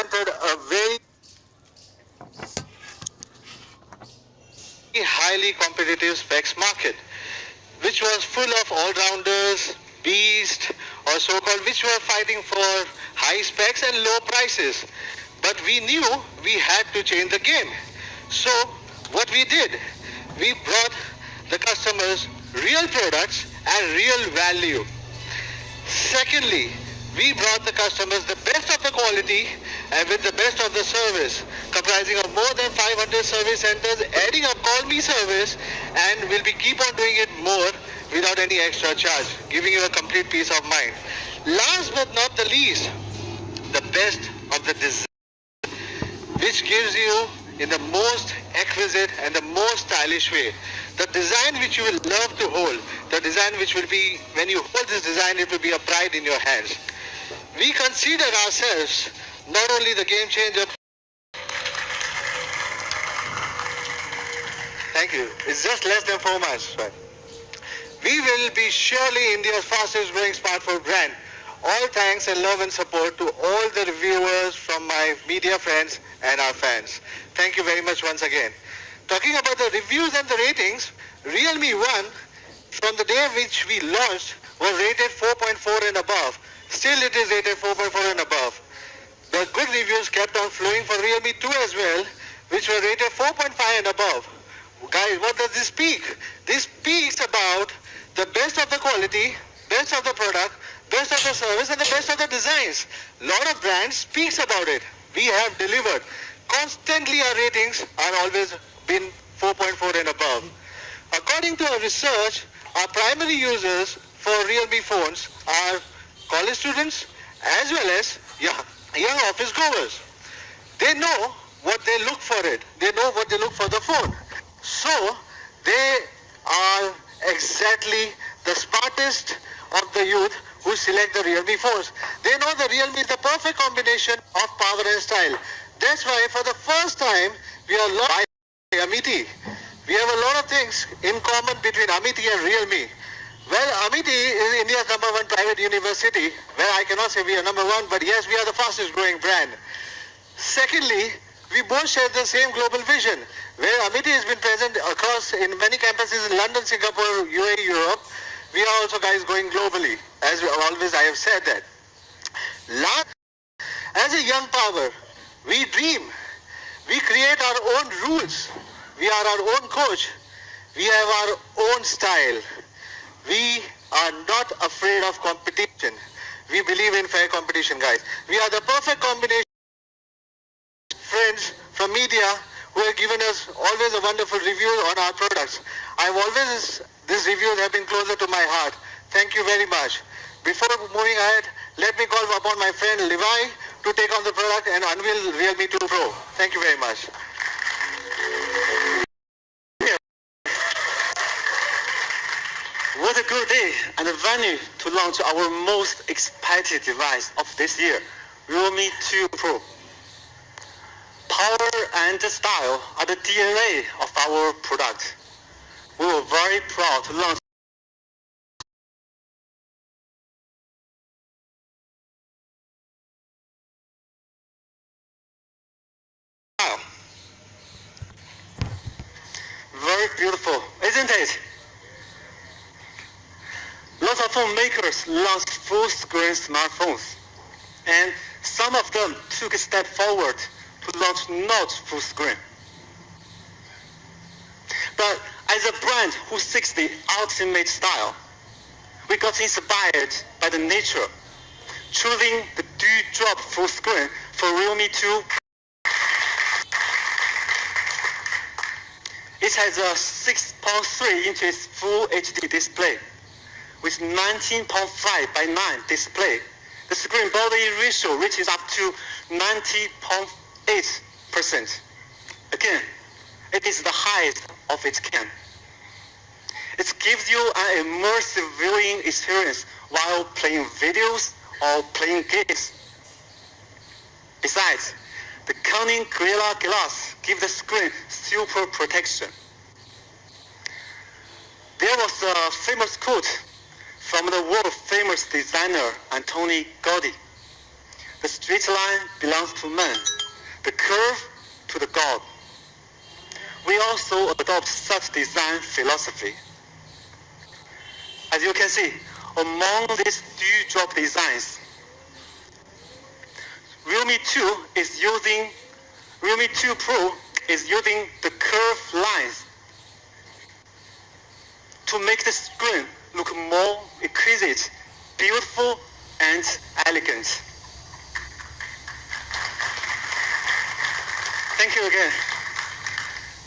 entered a very highly competitive specs market, which was full of all-rounders, beasts, or so-called, which were fighting for high specs and low prices. But we knew we had to change the game. So what we did, we brought the customers real products and real value. Secondly, we brought the customers the best of the quality and with the best of the service, comprising of more than 500 service centers, adding a call me service, and we'll be keep on doing it more without any extra charge, giving you a complete peace of mind. Last but not the least, the best of the design, which gives you in the most exquisite and the most stylish way. The design which you will love to hold, the design which will be, when you hold this design, it will be a pride in your hands. We consider ourselves not only the game changer. Thank you. It's just less than 4 months. Right? We will be surely India's fastest growing smartphone brand. All thanks and love and support to all the reviewers from my media friends and our fans. Thank you very much once again. Talking about the reviews and the ratings, Realme 1, from the day which we launched, was rated 4.4 and above. Still it is rated 4.4 and above. The good reviews kept on flowing for Realme 2 as well, which were rated 4.5 and above. Guys, what does this speak? This speaks about the best of the quality, best of the product, best of the service, and the best of the designs. Lot of brands speaks about it. We have delivered. Constantly our ratings are always been 4.4 and above. According to our research, our primary users for Realme phones are college students as well as young office goers. They know what they look for it. They know what they look for the phone. So they are exactly the smartest of the youth who select the Realme phones. They know the Realme is the perfect combination of power and style. That's why for the first time we are launched by Amity. We have a lot of things in common between Amity and Realme. Well, Amity is India's #1 private university. Well, I cannot say we are #1, but yes, we are the fastest growing brand. Secondly, we both share the same global vision, where Amity has been present across in many campuses in London, Singapore, UAE, Europe. We are also guys going globally. As always, I have said that. Last, as a young power, we dream. We create our own rules. We are our own coach. We have our own style. We are not afraid of competition. We believe in fair competition, guys. We are the perfect combination of friends from media who have given us always a wonderful review on our products. These reviews have been closer to my heart. Thank you very much. Before moving ahead, let me call upon my friend Levi to take on the product and unveil Realme 2 Pro. Thank you very much. What a good day and a venue to launch our most expected device of this year, Realme 2 Pro. Power and style are the DNA of our product. We were very proud to launch now. Very beautiful, isn't it? Lots of phone makers launched full-screen smartphones, and some of them took a step forward to launch not full-screen. But as a brand who seeks the ultimate style, we got inspired by the nature, choosing the dewdrop full screen for Realme 2. It has a 6.3 inches full HD display with 19.5 by 9 display. The screen body ratio reaches up to 90.8%. Again, it is the highest of its kind. It gives you an immersive viewing experience while playing videos or playing games. Besides, the cunning Gorilla Glass gives the screen super protection. There was a famous quote from the world-famous designer Antoni Gaudí. The the straight line belongs to man, the curve to the God. We also adopt such design philosophy. As you can see, among these dewdrop designs, Realme 2 Pro is using the curved lines to make the screen look more exquisite, beautiful, and elegant. Thank you again.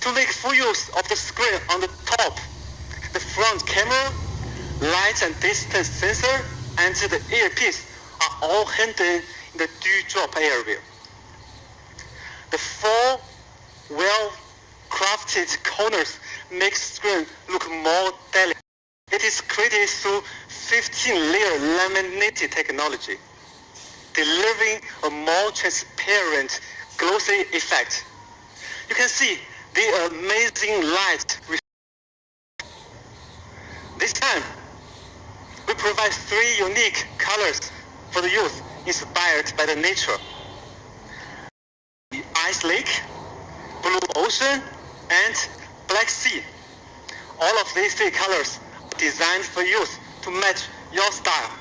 To make full use of the screen on the top, the front camera, light and distance sensor, and the earpiece are all hidden in the dewdrop area. The four well-crafted corners make screen look more delicate. It is created through 15-layer laminated technology, delivering a more transparent, glossy effect. You can see the amazing light. This time, we provide 3 unique colors for the youth inspired by the nature. The Ice Lake, Blue Ocean, and Black Sea. All of these 3 colors are designed for youth to match your style.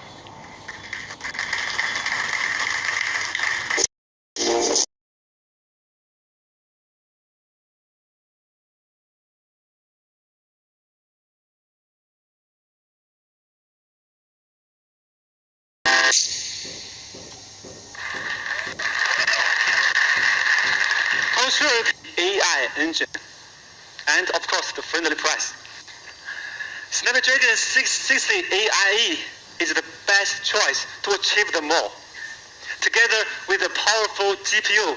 Sure, AI engine, and of course the friendly price. Snapdragon 660 AIE is the best choice to achieve them all. Together with the powerful GPU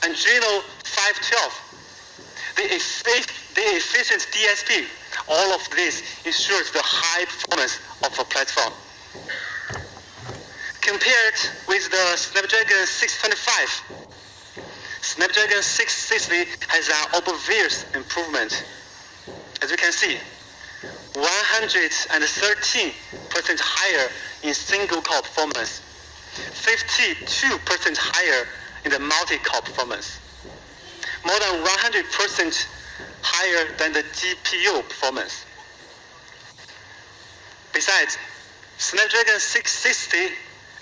and Adreno 512, the efficient DSP, all of this ensures the high performance of a platform. Compared with the Snapdragon 625, Snapdragon 660 has an obvious improvement. As you can see, 113% higher in single-core performance, 52% higher in the multi-core performance, more than 100% higher than the GPU performance. Besides, Snapdragon 660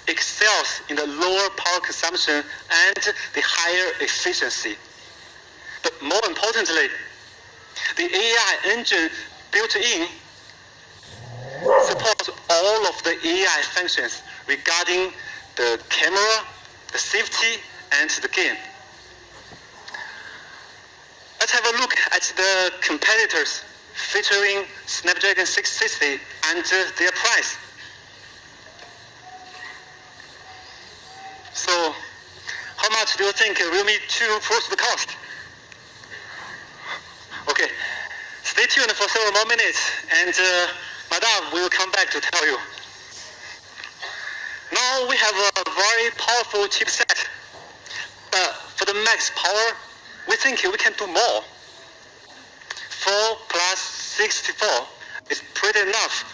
excels in the lower power consumption and the higher efficiency. But more importantly, the AI engine built in supports all of the AI functions regarding the camera, the safety, and the game. Let's have a look at the competitors featuring Snapdragon 660 and their price. So, how much do you think Realme 2 Pro's the cost? Okay, stay tuned for several more minutes, and Madame will come back to tell you. Now we have a very powerful chipset, but for the max power, we think we can do more. 4 plus 64 is pretty enough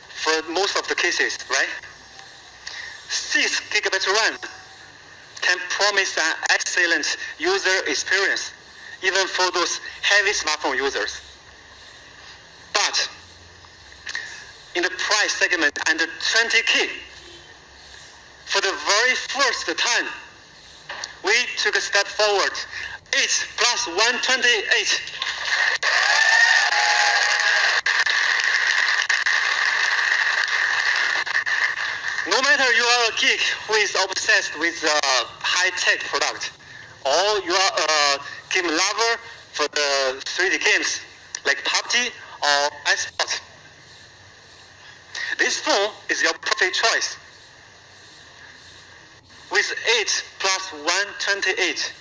for most of the cases, right? 6 GB RAM can promise an excellent user experience, even for those heavy smartphone users. But in the price segment under 20K, for the very first time, we took a step forward. 8 plus 128. No matter you are a geek who is obsessed with high-tech product, or you are a game lover for the 3D games like PUBG or esports, this phone is your perfect choice. With 8 plus 128,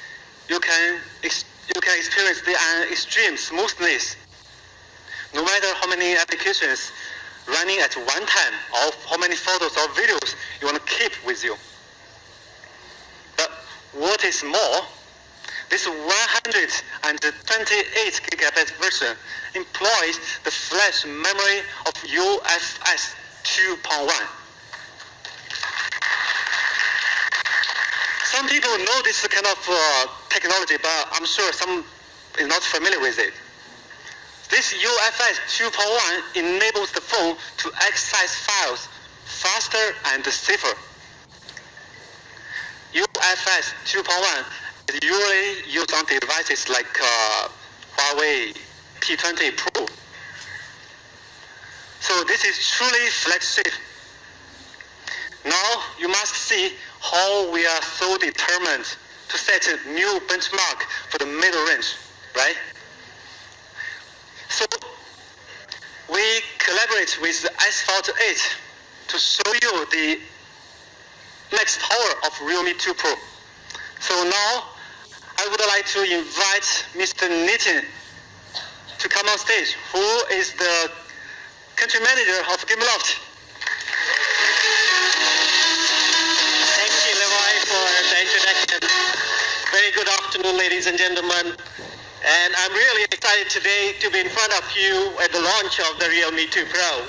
you can experience the extreme smoothness. No matter how many applications running at one time, or how many photos or videos you want to keep with you. But what is more, this 128 GB version employs the flash memory of UFS 2.1. Some people know this kind of technology, but I'm sure some is not familiar with it. This UFS 2.1 enables the phone to access files faster and safer. UFS 2.1 is usually used on devices like Huawei P20 Pro. So this is truly flagship. Now you must see how we are so determined to set a new benchmark for the middle range, right? So we collaborate with the Asphalt 8 to show you the max power of Realme 2 Pro. So now I would like to invite Mr. Nitin to come on stage, who is the country manager of Gameloft. Thank you, Levi, for the introduction. Very good afternoon, ladies and gentlemen. And I'm really excited today to be in front of you at the launch of the Realme 2 Pro.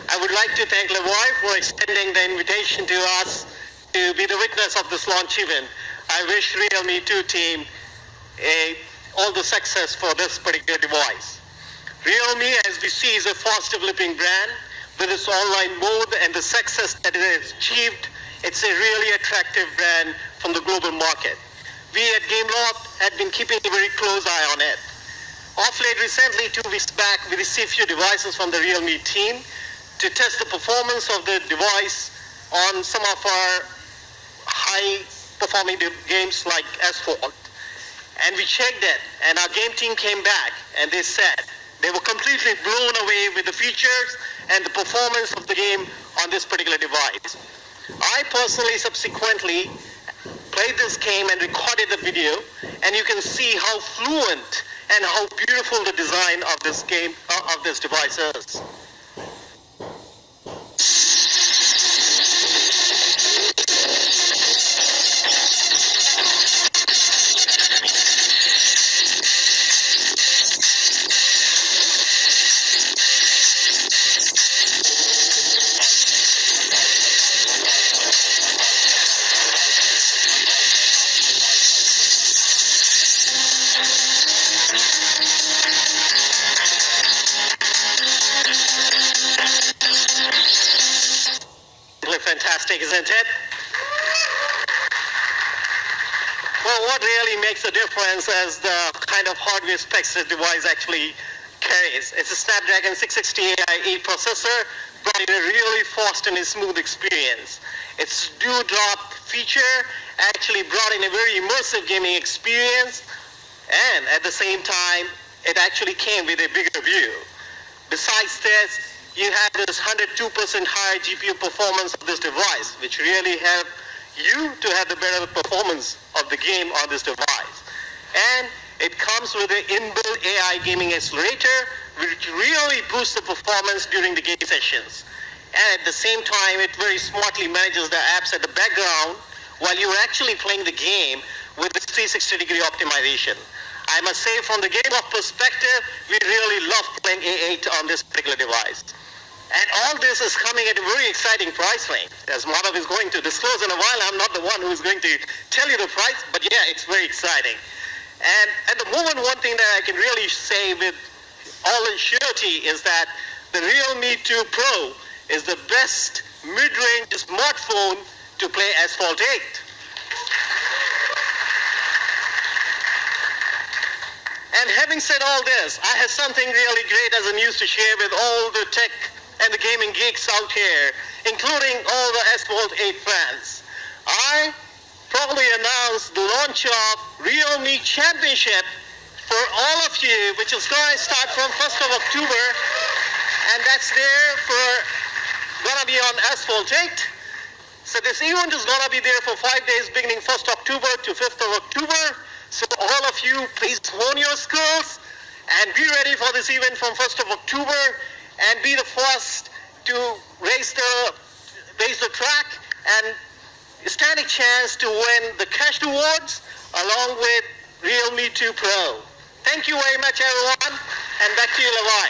I would like to thank Levi for extending the invitation to us to be the witness of this launch event. I wish Realme 2 team all the success for this particular device. Realme, as we see, is a fast developing brand with its online mode and the success that it has achieved. It's a really attractive brand from the global market. We at Gameloft had been keeping a very close eye on it. Off late recently, 2 weeks back, we received few devices from the Realme team to test the performance of the device on some of our high-performing games like Asphalt. And we checked it, and our game team came back, and they said they were completely blown away with the features and the performance of the game on this particular device. I personally subsequently played this game and recorded the video, and you can see how fluent and how beautiful the design of this game, of this device is. Fantastic, isn't it? Well, what really makes a difference is the kind of hardware specs the device actually carries. It's a Snapdragon 660 AI processor, providing a really fast and smooth experience. Its Dewdrop feature actually brought in a very immersive gaming experience, and at the same time, it actually came with a bigger view. Besides this, you have this 102% higher GPU performance of this device, which really help you to have the better performance of the game on this device. And it comes with an inbuilt AI gaming accelerator, which really boosts the performance during the game sessions. And at the same time, it very smartly manages the apps at the background while you're actually playing the game with this 360-degree optimization. I must say, from the Gameloft perspective, we really love playing A8 on this particular device. And all this is coming at a very exciting price range. As Madhav is going to disclose in a while, I'm not the one who is going to tell you the price, but yeah, it's very exciting. And at the moment, one thing that I can really say with all surety is that the Realme 2 Pro is the best mid-range smartphone to play Asphalt 8. And having said all this, I have something really great as a news to share with all the tech and the gaming geeks out here, including all the Asphalt 8 fans. I probably announced the launch of Realme Championship for all of you, which is going to start from 1st of October, and that's gonna be on Asphalt 8. So this event is gonna be there for 5 days, beginning 1st October to 5th of October. So all of you, please hone your skills and be ready for this event from 1st of October and be the first to raise the track and stand a chance to win the cash rewards along with Realme 2 Pro. Thank you very much, everyone, and back to you, Levi.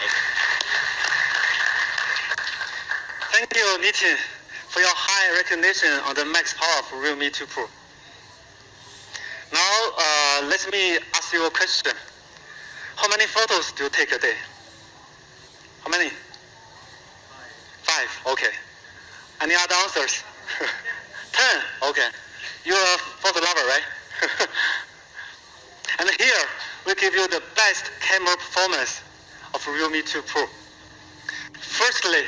Thank you, Nitin, for your high recognition on the max power of Realme 2 Pro. Now, let me ask you a question. How many photos do you take a day? How many? 5. Okay. Any other answers? 10. Okay. You're a photo lover, right? And here, we give you the best camera performance of Realme 2 Pro. Firstly,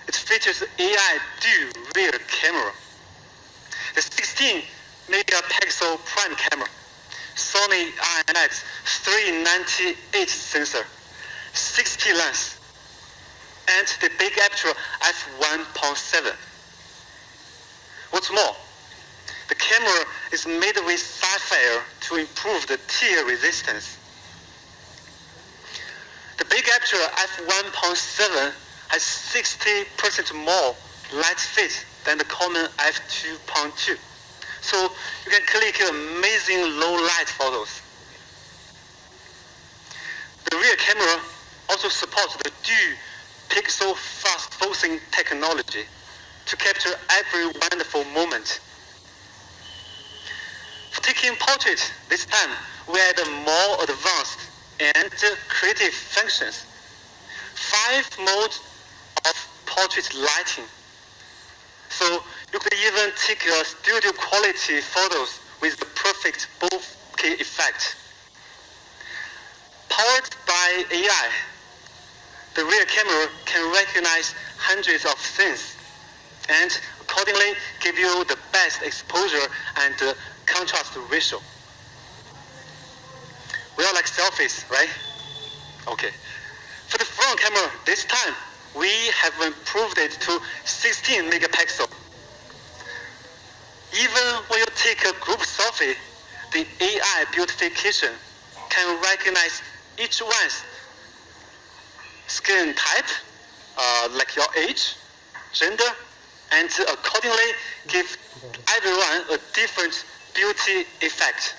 it features AI dual rear camera. The 16 megapixel prime camera, Sony IMX 398 sensor, 60 lens, and the big aperture f1.7. What's more, the camera is made with sapphire to improve the tear resistance. The big aperture f1.7 has 60% more light fit than the common f2.2. So you can click amazing low light photos. The rear camera also supports the dual pixel fast focusing technology to capture every wonderful moment. For taking portraits this time, we add more advanced and creative functions. 5 modes of portrait lighting. So you could even take studio quality photos with the perfect bokeh effect. Powered by AI, the rear camera can recognize hundreds of scenes and accordingly give you the best exposure and contrast ratio. We all like selfies, right? Okay. For the front camera, this time, we have improved it to 16 megapixel. Even when you take a group selfie, the AI beautification can recognize each one's skin type, like your age, gender, and accordingly give everyone a different beauty effect.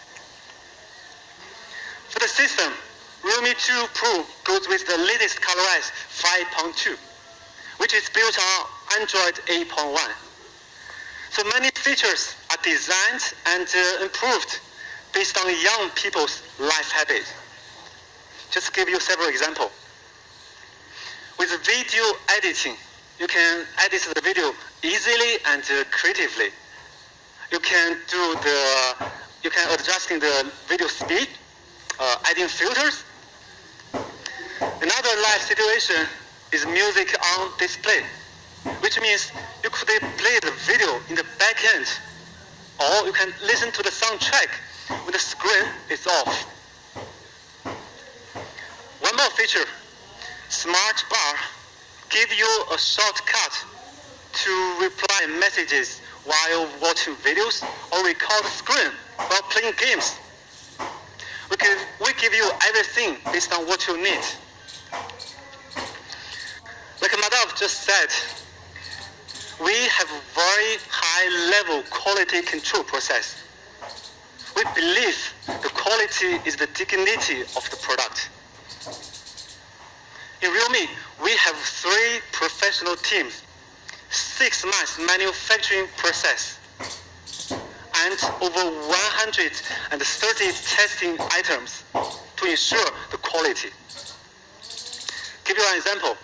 For the system, Realme 2 Pro goes with the latest ColorOS 5.2, which is built on Android 8.1. So many features are designed and improved based on young people's life habits. Just to give you several examples. With video editing, you can edit the video easily and creatively. You can adjusting the video speed, adding filters. Another live situation is music on display, which means you could play the video in the back end, or you can listen to the soundtrack when the screen is off. One more feature, Smart Bar give you a shortcut to reply messages while watching videos or record the screen while playing games. We give you everything based on what you need. Like Madhav just said, we have a very high-level quality control process. We believe the quality is the dignity of the product. In Realme, we have 3 professional teams, 6 months manufacturing process, and over 130 testing items to ensure the quality. Give you an example.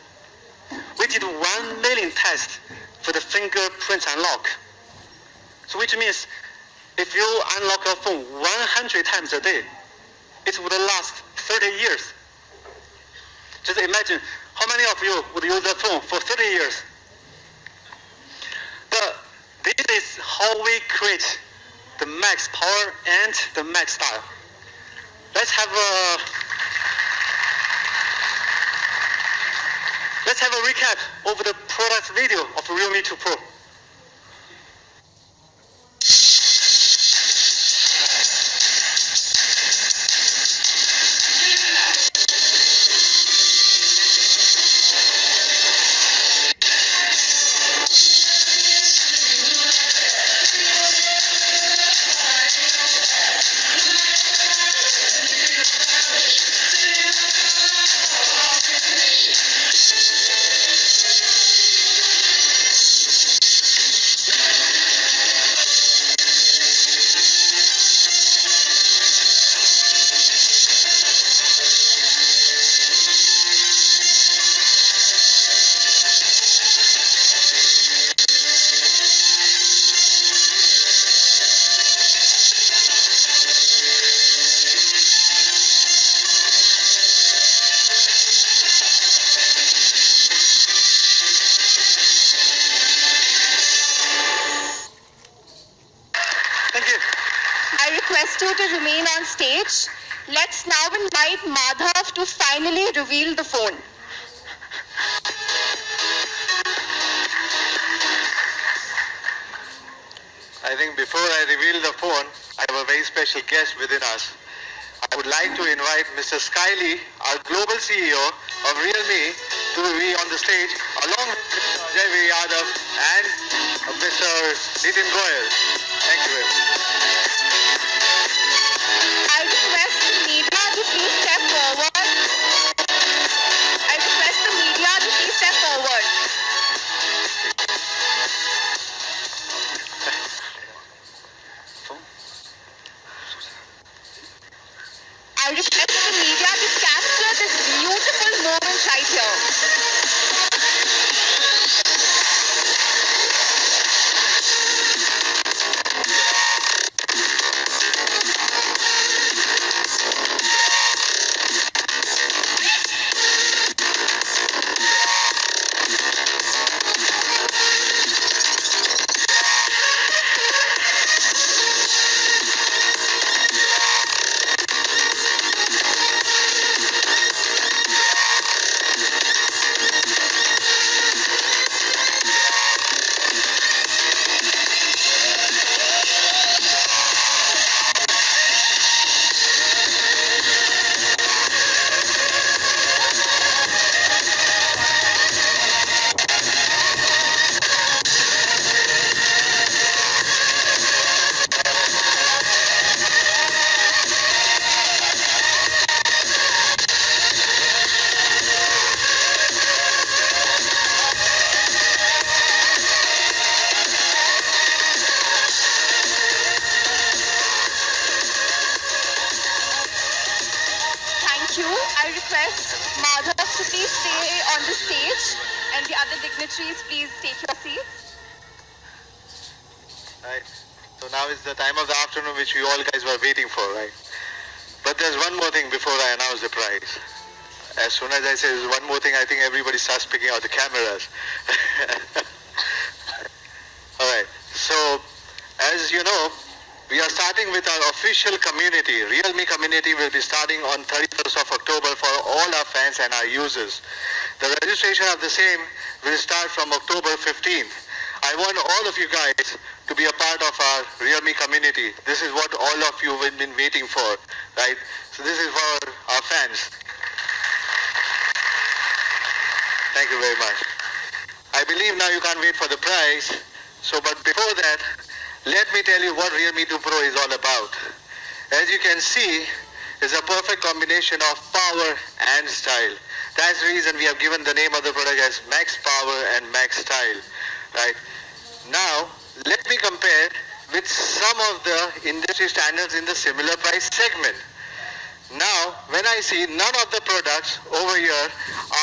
We did 1 million tests for the fingerprint unlock. So which means if you unlock a phone 100 times a day, it would last 30 years. Just imagine how many of you would use the phone for 30 years. But this is how we create the max power and the max style. Let's have a recap of the product video of Realme 2 Pro. request you to remain on stage. Let's now invite Madhav to finally reveal the phone. I think before I reveal the phone, I have a very special guest within us. I would like to invite Mr. Skyly, our global CEO of Realme, to be on the stage along with Mr. Ajay Yadav and Mr. Nitin Goyal. Thank you very much. I request the media to please step forward. I request the media to please step forward. I request the media to capture this beautiful moment right here. Thank you. I request Madhav to please stay on the stage and the other dignitaries please take your seats. Right. So now is the time of the afternoon which you all guys were waiting for, right? But there's one more thing before I announce the prize. As soon as I say there's one more thing, I think everybody starts picking out the cameras. Alright, so as you know, we are starting with our official community. Realme community will be starting on 31st of October for all our fans and our users. The registration of the same will start from October 15th. I want all of you guys to be a part of our Realme community. This is what all of you have been waiting for, right? So this is for our fans. Thank you very much. I believe now you can't wait for the prize. So, but before that, let me tell you what Realme 2 Pro is all about. As you can see, it's a perfect combination of power and style. That's the reason we have given the name of the product as Max Power and Max Style, right? Now, let me compare with some of the industry standards in the similar price segment. Now, when I see none of the products over here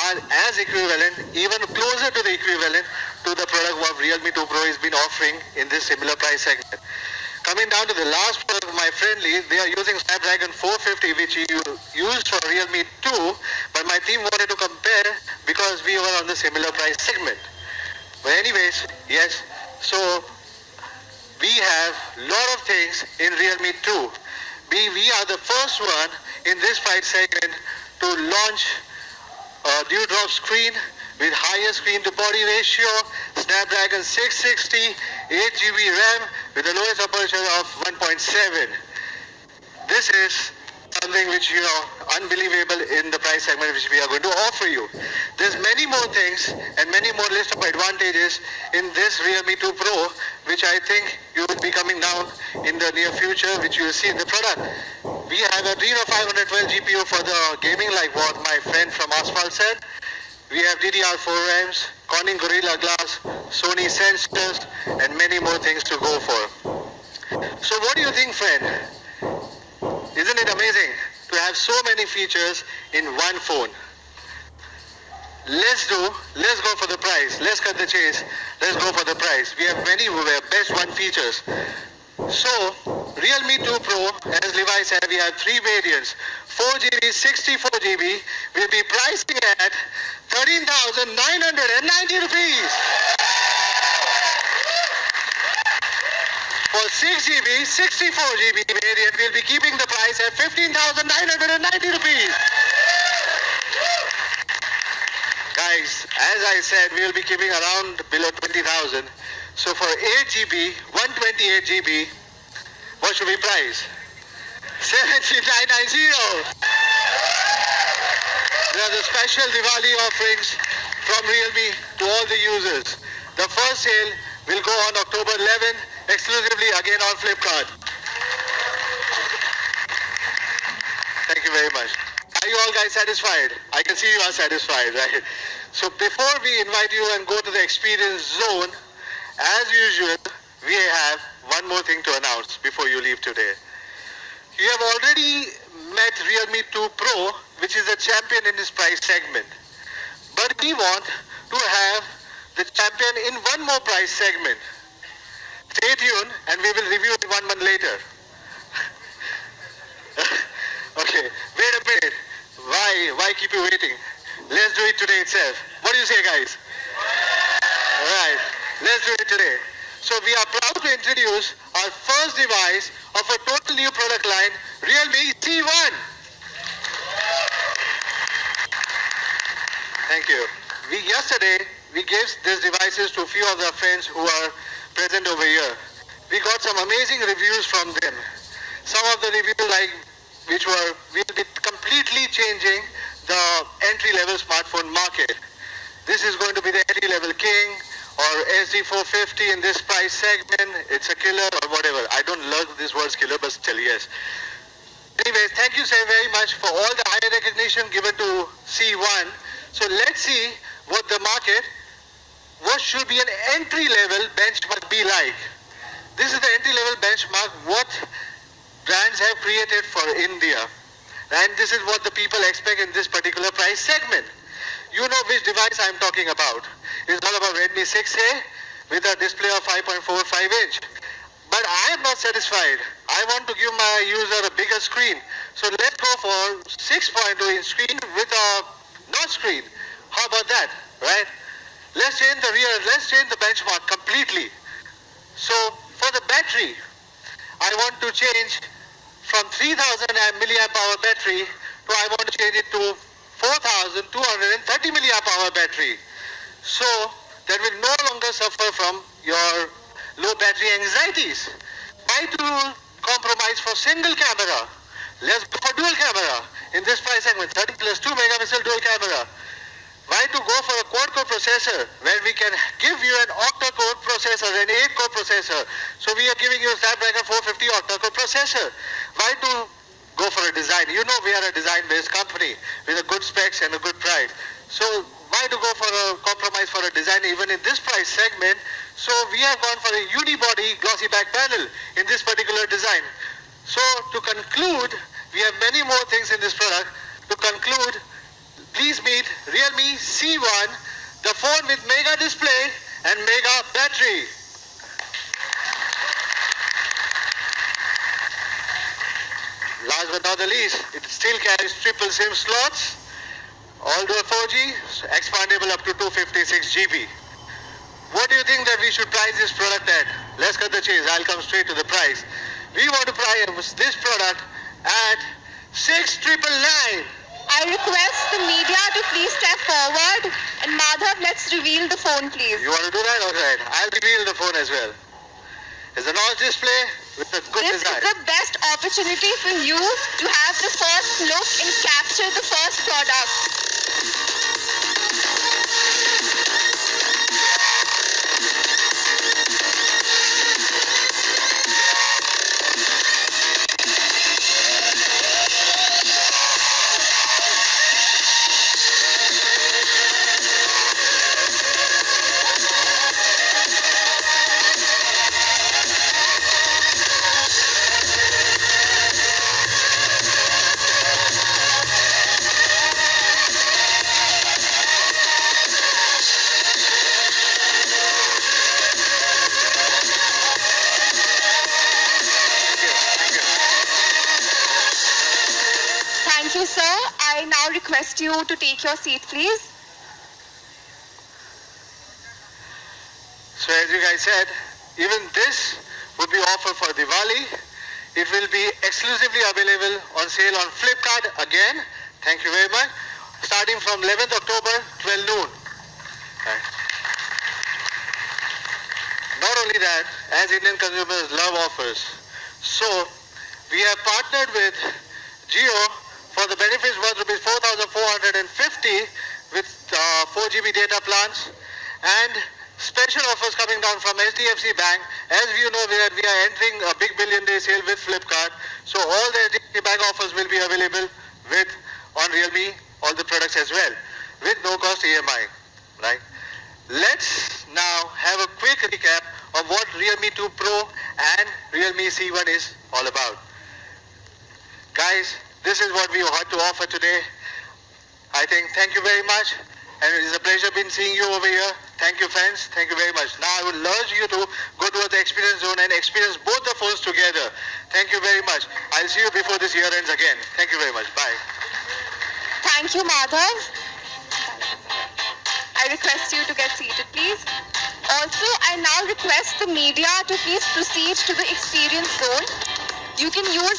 are as equivalent, even closer to the equivalent to the product what Realme 2 Pro has been offering in this similar price segment. Coming down to the last product, my friendly, they are using Snapdragon 450, which you used for Realme 2, but my team wanted to compare because we were on the similar price segment. But anyways, yes, so we have a lot of things in Realme 2. We are the first one in this price segment to launch a dewdrop screen with higher screen to body ratio, Snapdragon 660, 8GB RAM with the lowest aperture of 1.7. This is something which, unbelievable in the price segment which we are going to offer you. There's many more things and many more list of advantages in this Realme 2 Pro, which I think you will be coming down in the near future, which you will see in the product. We have a Adreno 512 GPU for the gaming, like what my friend from Asphalt said. We have DDR4 RAMs, Corning Gorilla Glass, Sony sensors, and many more things to go for. So what do you think, friend? Isn't it amazing to have so many features in one phone? Let's go for the price. Let's cut the chase. Let's go for the price. We have many best one features. So, Realme 2 Pro, as Levi said, we have three variants. 4GB, 64GB will be pricing at 13,990 rupees. For 6GB, 64GB variant, we'll be keeping the price at 15,990 rupees. Guys, as I said, we'll be keeping around below 20,000. So for 8GB, 128GB, what should we price? 17,990. There are the special Diwali offerings from Realme to all the users. The first sale will go on October 11, exclusively again on Flipkart. Thank you very much. Are you all guys satisfied? I can see you are satisfied, right? So before we invite you and go to the experience zone, as usual, we have one more thing to announce before you leave today. You have already met Realme 2 Pro, which is the champion in this price segment. But we want to have the champion in one more price segment. Stay tuned and we will review it 1 month later. Okay, wait a minute. Why keep you waiting? Let's do it today itself. What do you say, guys? Alright, let's do it today. So we are proud to introduce our first device of a total new product line, Realme C1. Thank you. Yesterday, we gave these devices to a few of our friends who are present over here. We got some amazing reviews from them. Some of the reviews will be completely changing the entry-level smartphone market. This is going to be the entry-level king or SD450 in this price segment. It's a killer or whatever. I don't love this word killer, but still yes. Anyways, thank you so very much for all the high recognition given to C1. So let's see what should be an entry-level benchmark be like. This is the entry-level benchmark what brands have created for India. And this is what the people expect in this particular price segment. You know which device I'm talking about. It's all about Redmi 6A with a display of 5.45 inch. But I am not satisfied. I want to give my user a bigger screen. So let's go for 6.2 inch screen with a notch screen. How about that, right? Let's change the benchmark completely. So for the battery, I want to change from 3000 milliamp hour battery to I want to change it to 4230 milliamp hour battery. So that will no longer suffer from your low battery anxieties. Why to compromise for single camera? Let's go for dual camera. In this price segment, 30 plus 2 megapixel dual camera. Why to go for a quad-core processor when we can give you an octa-core processor, an 8-core processor. So we are giving you a Snapdragon 450 octa-core processor. Why to go for a design? You know we are a design-based company with a good specs and a good price. So why to go for a compromise for a design even in this price segment? So we have gone for a unibody glossy back panel in this particular design. So to conclude, we have many more things in this product. To conclude, please meet Realme C1, the phone with mega display and mega battery. Last but not the least, it still carries triple SIM slots, all dual 4G, expandable up to 256 GB. What do you think that we should price this product at? Let's cut the chase. I'll come straight to the price. We want to price this product at 6,999. I request the media to please step forward. And Madhav, let's reveal the phone, please. You want to do that? Alright. I'll reveal the phone as well. It's a notch display with a good This design. is the best opportunity for you to have the first look and capture the first product. Thank you, sir. I now request you to take your seat, please. So as you guys said, even this would be offered for Diwali. It will be exclusively available on sale on Flipkart again. Thank you very much. Starting from 11th October, 12 noon. Right. Not only that, as Indian consumers love offers, so we have partnered with Jio for the benefits worth rupees 4,450 with 4 GB data plans and special offers coming down from HDFC Bank. As you know, we are entering a big billion day sale with Flipkart. So all the HDFC Bank offers will be available with on Realme, all the products as well, with no cost EMI. Right? Let's now have a quick recap of what Realme 2 Pro and Realme C1 is all about. Guys, this is what we had to offer today. I think thank you very much, and it is a pleasure being seeing you over here. Thank you, friends. Thank you very much. Now I would urge you to go to the experience zone and experience both the phones together. Thank you very much. I'll see you before this year ends again. Thank you very much. Bye. Thank you, Madhav. I request you to get seated, please. Also, I now request the media to please proceed to the experience zone. You can use